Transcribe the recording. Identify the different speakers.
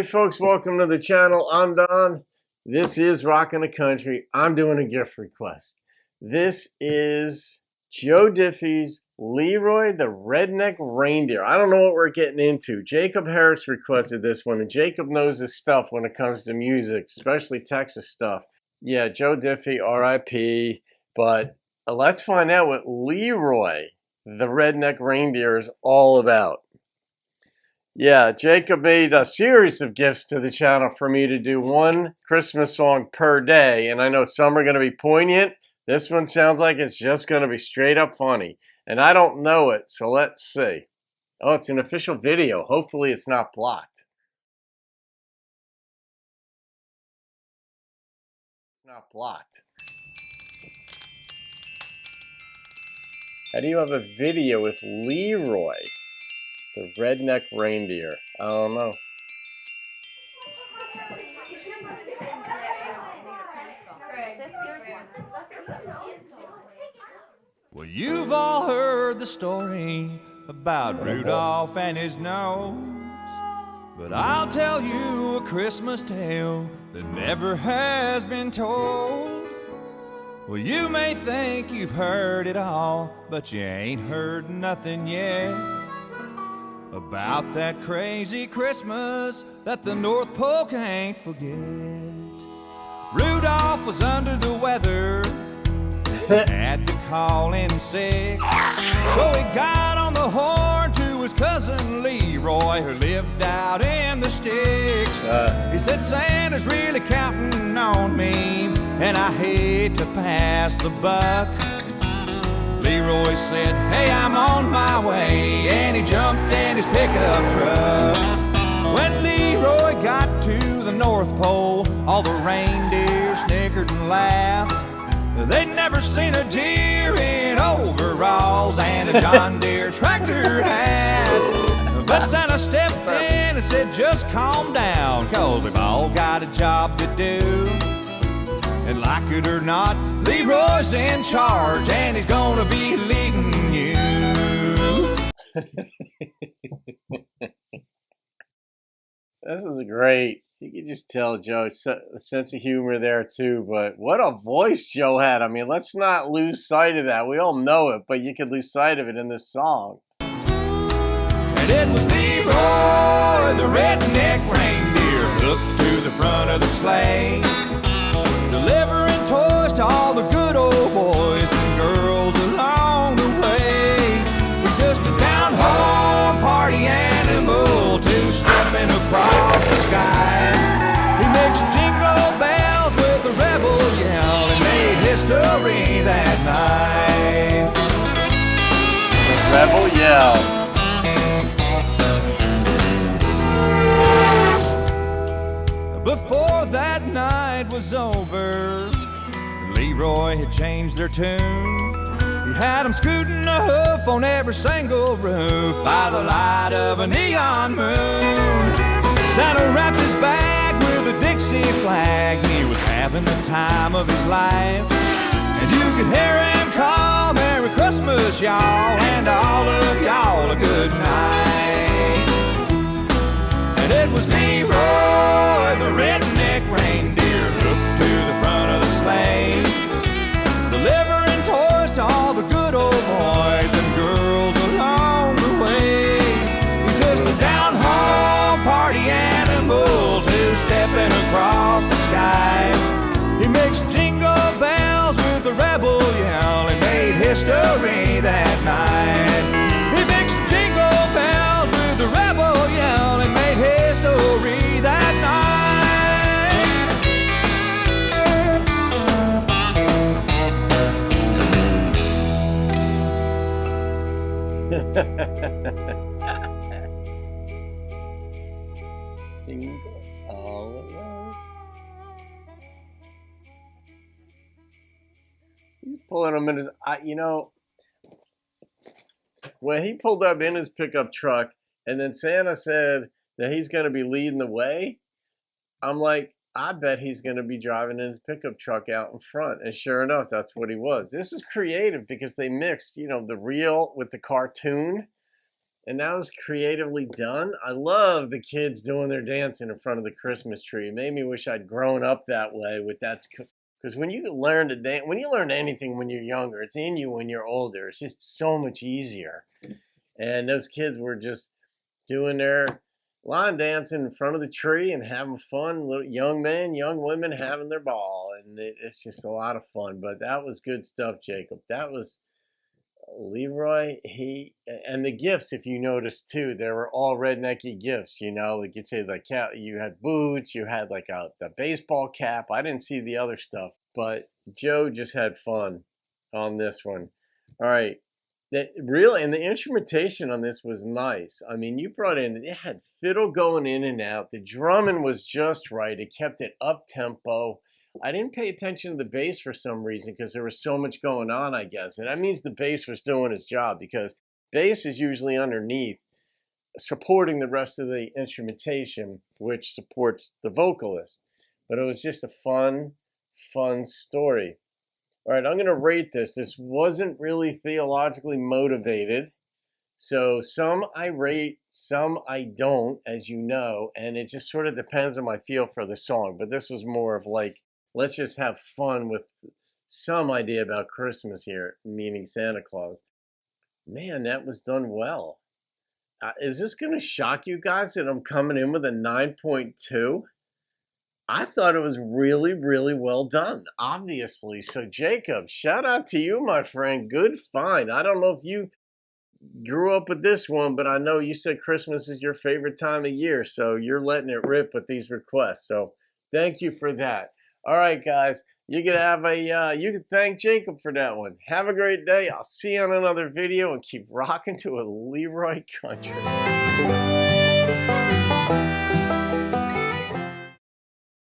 Speaker 1: Hey folks, welcome to the channel. I'm Don. This is Rockin' the Country. I'm doing a gift request. This is Joe Diffie's Leroy the Redneck Reindeer. I don't know what we're getting into. Jacob Herricks requested this one, and Jacob knows his stuff when it comes to music, especially Texas stuff. Yeah, Joe Diffie, R.I.P. But let's find out what Leroy the Redneck Reindeer is all about. Yeah, Jacob made a series of gifts to the channel for me to do one Christmas song per day. And I know some are going to be poignant. This one sounds like it's just going to be straight up funny. And I don't know it, so let's see. Oh, it's an official video. Hopefully it's not blocked. It's not blocked. How do you have a video with Leroy the Redneck Reindeer? I don't know.
Speaker 2: Well, you've all heard the story about Rudolph and his nose, but I'll tell you a Christmas tale that never has been told. Well, you may think you've heard it all, but you ain't heard nothing yet about that crazy Christmas that the North Pole can't forget. Rudolph was under the weather, had to call in sick, so he got on the horn to his cousin Leroy, who lived out in the sticks. He said, Santa's really counting on me, and I hate to pass the buck. Leroy said, hey, I'm on my way, and he jumped in his pickup truck. When Leroy got to the North Pole, all the reindeer snickered and laughed. They'd never seen a deer in overalls and a John Deere tractor hat. But Santa stepped in and said, just calm down, 'cause we've all got a job to do. And like it or not, Leroy's in charge, and he's gonna be leading you.
Speaker 1: This is great. You can just tell Joe's a sense of humor there too, but what a voice Joe had. I mean, let's not lose sight of that. We all know it, but you could lose sight of it in this song.
Speaker 2: And it was Leroy, the redneck reindeer, hooked to the front of the sleigh, delivering toys to all the good old boys and girls along the way. He's just a down-home party animal, two-stepping across the sky. He makes jingle bells with a rebel yell and made history that night.
Speaker 1: Rebel yell.
Speaker 2: Before that night was over, Leroy had changed their tune. He had them scooting a hoof on every single roof by the light of a neon moon. Santa wrapped his bag with a Dixie flag. He was having the time of his life, and you could hear him call, Merry Christmas, y'all, and all of y'all a good night. And it was Leroy, the redneck reindeer, hooked to the front of the sleigh, delivering toys to all the good old boys and girls along the way. He's just a down-home party animal, two-stepping across the sky. He makes jingle bells with a rebel yell and made history that night. He makes jingle bells with a rebel yell and made history that
Speaker 1: Jingle all around. He's pulling them in his, when he pulled up in his pickup truck and then Santa said that he's going to be leading the way, I'm like, I bet he's going to be driving in his pickup truck out in front. And sure enough, that's what he was. This is creative because they mixed, the real with the cartoon. And that was creatively done. I love the kids doing their dancing in front of the Christmas tree. It made me wish I'd grown up that way with that. Because when you learn to dance, when you learn anything when you're younger, it's in you when you're older. It's just so much easier. And those kids were just doing their line dancing in front of the tree and having fun. Little young men, young women having their ball. And it's just a lot of fun. But that was good stuff, Jacob. That was Leroy. And the gifts, if you noticed too, they were all rednecky gifts. You know, like you'd say, like you had boots, you had like the baseball cap. I didn't see the other stuff, but Joe just had fun on this one. All right. That really, and the instrumentation on this was nice. I mean, you brought in, it had fiddle going in and out. The drumming was just right. It kept it up tempo. I didn't pay attention to the bass for some reason because there was so much going on, I guess. And that means the bass was doing its job, because bass is usually underneath, supporting the rest of the instrumentation, which supports the vocalist. But it was just a fun story. All right, I'm going to rate this. This wasn't really theologically motivated. So some I rate, some I don't, as you know, and it just sort of depends on my feel for the song. But this was more of like, let's just have fun with some idea about Christmas here, meaning Santa Claus. Man, that was done well. Is this going to shock you guys that I'm coming in with a 9.2? I thought it was really, really well done, obviously. So, Jacob, shout out to you, my friend. Good find. I don't know if you grew up with this one, but I know you said Christmas is your favorite time of year, so you're letting it rip with these requests. So, thank you for that. All right, guys, you can thank Jacob for that one. Have a great day. I'll see you on another video, and keep rocking to a Leroy country.